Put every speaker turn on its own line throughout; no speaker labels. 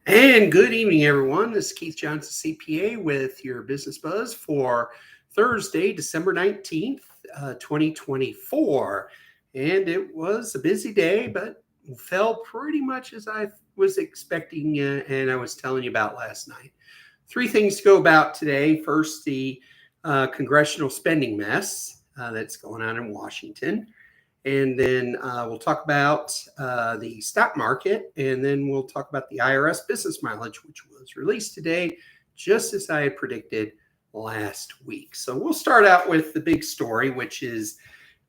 And good evening, everyone. This is Keith Johnson, CPA, with your Business Buzz for Thursday, December 19th, 2024. And it was a busy day, but fell pretty much as I was expecting and I was telling you about last night. Three things to go about today. First, the congressional spending mess that's going on in Washington. And then we'll talk about the stock market, and then we'll talk about the IRS business mileage, which was released today, just as I had predicted last week. So we'll start out with the big story, which is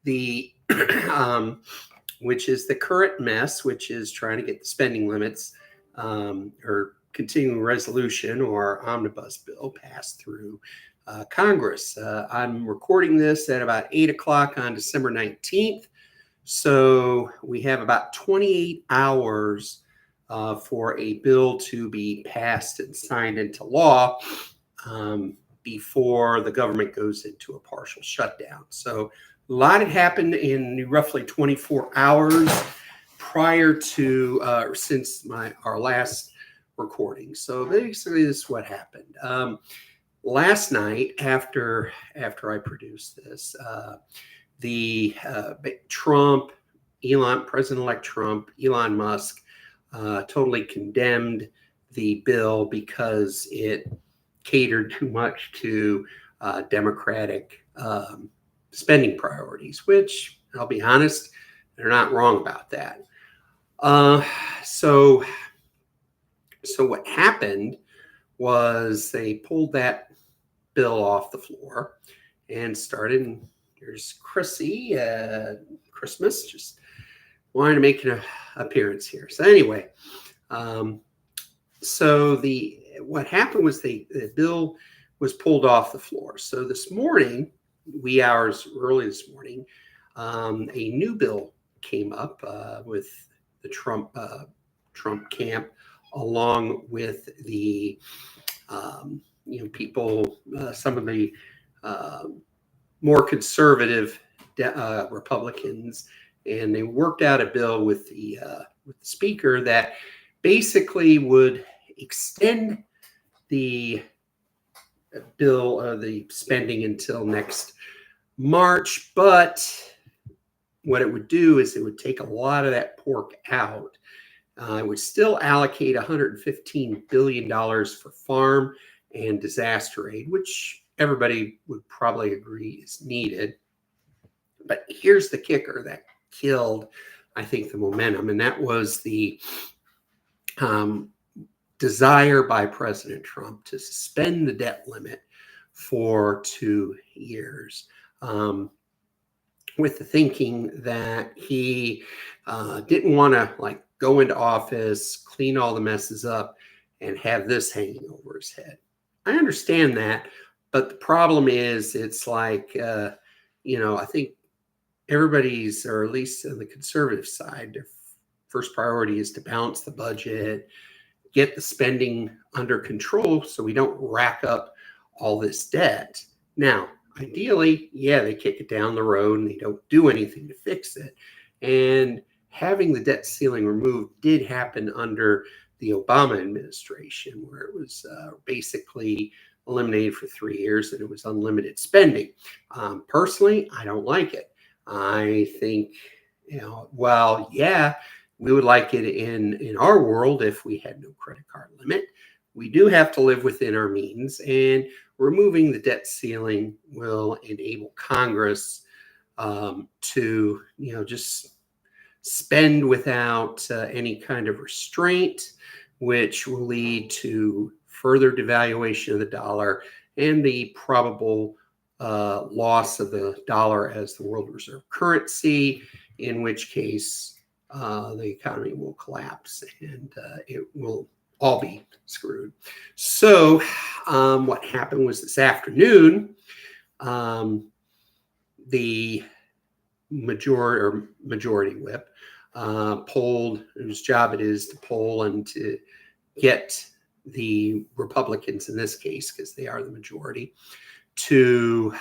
the current mess, which is trying to get the spending limits or continuing resolution or omnibus bill passed through Congress. I'm recording this at about 8 o'clock on December 19th. So we have about 28 hours for a bill to be passed and signed into law before the government goes into a partial shutdown. So a lot had happened in roughly 24 hours prior to since our last recording. So basically, this is what happened. Last night, after I produced this, the President-elect Trump, Elon Musk, totally condemned the bill because it catered too much to Democratic spending priorities, which I'll be honest, they're not wrong about that. So what happened was they pulled that bill off the floor and started. There's Chrissy, Christmas, just wanted to make an appearance here. So anyway, what happened was the bill was pulled off the floor. So this morning, wee hours early this morning, a new bill came up with the Trump camp, along with the people, some of the more conservative Republicans, and they worked out a bill with the speaker that basically would extend the bill, the spending until next March. But what it would do is it would take a lot of that pork out. It would still allocate $115 billion for farm and disaster aid, which everybody would probably agree is needed. But here's the kicker that killed, I think, the momentum, and that was the desire by President Trump to suspend the debt limit for 2 years, with the thinking that he didn't want to go into office, clean all the messes up, and have this hanging over his head. I understand that. But the problem is, it's I think everybody's, or at least on the conservative side, their first priority is to balance the budget, get the spending under control so we don't rack up all this debt. Now, ideally, they kick it down the road and they don't do anything to fix it. And having the debt ceiling removed did happen under the Obama administration, where it was basically eliminated for 3 years and it was unlimited spending. Personally, I don't like it. I think, we would like it in our world if we had no credit card limit. We do have to live within our means, and removing the debt ceiling will enable Congress to, just spend without any kind of restraint, which will lead to further devaluation of the dollar and the probable loss of the dollar as the world reserve currency, in which case the economy will collapse and it will all be screwed. So what happened was this afternoon, the majority whip polled, whose job it is to poll and to get the Republicans, in this case, because they are the majority, to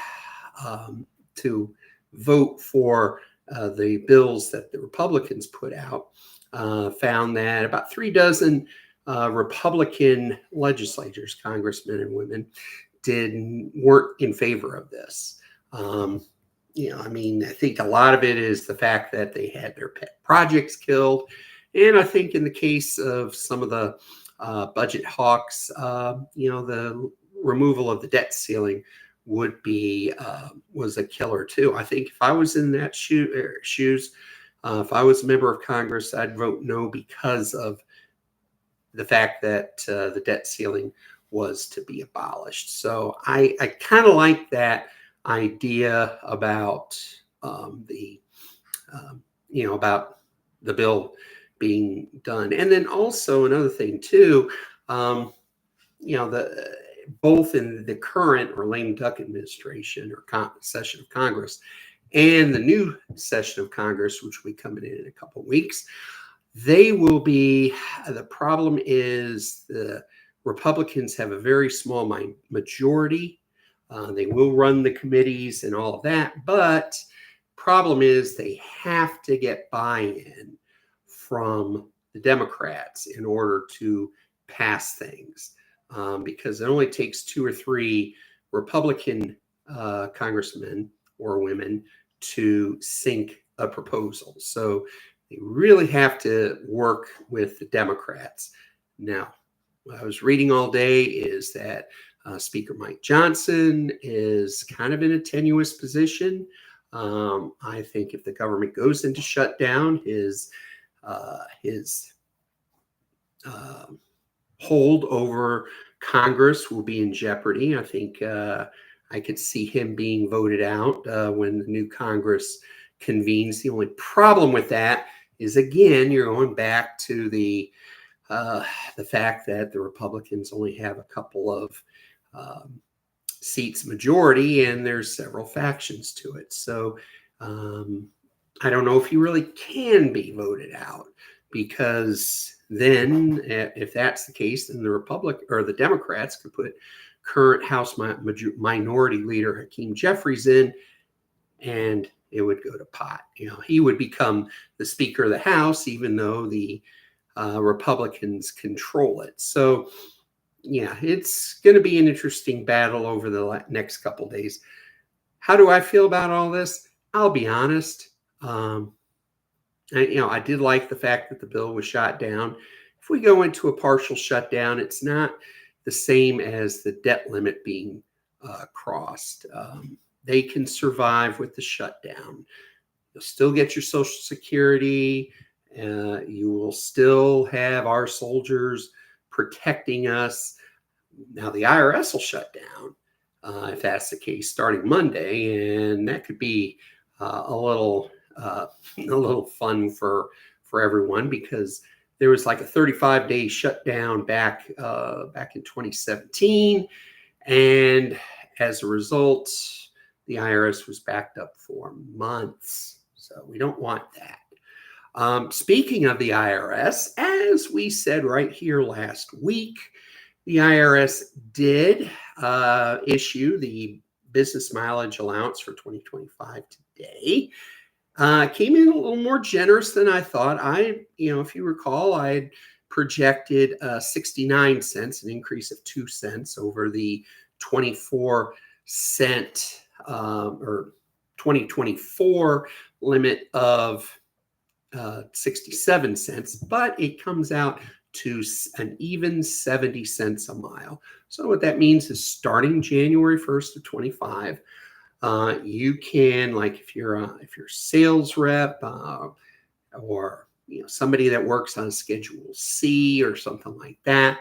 vote for the bills that the Republicans put out, found that about 3 dozen Republican legislators, congressmen and women, weren't in favor of this. I mean, I think a lot of it is the fact that they had their pet projects killed. And I think in the case of some of the budget hawks, the removal of the debt ceiling was a killer too. I think if I was in that shoes, if I was a member of Congress, I'd vote no because of the fact that the debt ceiling was to be abolished. So I kind of like that idea about about the bill being done. And then also another thing too, the both in the current or lame duck administration or session of Congress and the new session of Congress, which will be coming in a couple of weeks, the problem is the Republicans have a very small majority. They will run the committees and all of that, but problem is they have to get buy-in from the Democrats in order to pass things, because it only takes 2 or 3 Republican congressmen or women to sink a proposal. So they really have to work with the Democrats. Now, what I was reading all day is that Speaker Mike Johnson is kind of in a tenuous position. I think if the government goes into shutdown, his hold over Congress will be in jeopardy. I think I could see him being voted out when the new Congress convenes. The only problem with that is, again, you're going back to the fact that the Republicans only have a couple of seats majority, and there's several factions to it. So I don't know if he really can be voted out, because then if that's the case, then the Democrats could put current House Minority Leader Hakeem Jeffries in, and it would go to pot. He would become the Speaker of the House, even though the Republicans control it. So, yeah, it's going to be an interesting battle over the next couple of days. How do I feel about all this? I'll be honest. I did like the fact that the bill was shot down. If we go into a partial shutdown, it's not the same as the debt limit being crossed. They can survive with the shutdown. You'll still get your Social Security. You will still have our soldiers protecting us. Now, the IRS will shut down if that's the case starting Monday, and that could be a little fun for everyone, because there was like a 35-day shutdown back in 2017, and as a result, the IRS was backed up for months. So we don't want that. Speaking of the IRS, as we said right here last week, the IRS did issue the business mileage allowance for 2025 today. Came in a little more generous than I thought. If you recall, I had projected 69 cents, an increase of 2 cents over the 24 cent or 2024 limit of 67 cents, but it comes out to an even 70 cents a mile. So what that means is starting January 1st of 25, you can, like if you're a sales rep or somebody that works on Schedule C or something like that,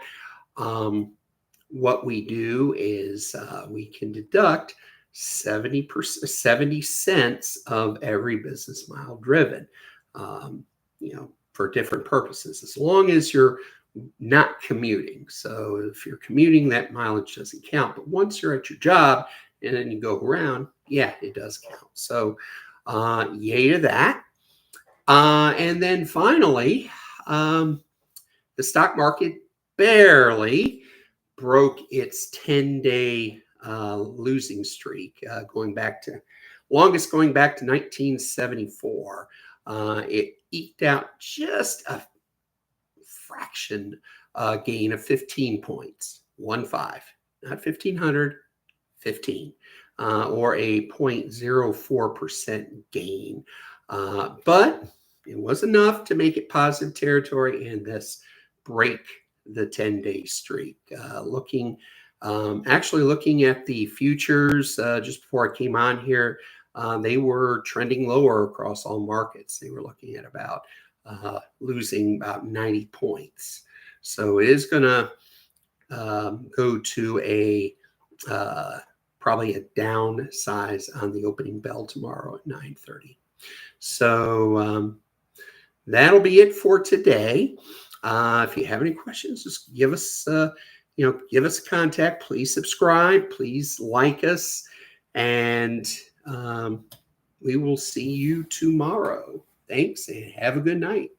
what we do is we can deduct 70 cents of every business mile driven, for different purposes, as long as you're not commuting. So if you're commuting, that mileage doesn't count. But once you're at your job and then you go around, yeah, it does count. So yay to that. And then finally, the stock market barely broke its 10-day losing streak, longest going back to 1974. It eked out just a fraction gain of 15 points, 1-5, not 1,500, 15, or a 0.04% gain. But it was enough to make it positive territory and this break the 10-day streak. Actually looking at the futures just before I came on here, they were trending lower across all markets. They were looking at about losing about 90 points. So it is going to go to a probably a down size on the opening bell tomorrow at 9:30. So that'll be it for today. If you have any questions, just give us give us a contact. Please subscribe. Please like us, and we will see you tomorrow. Thanks, and have a good night.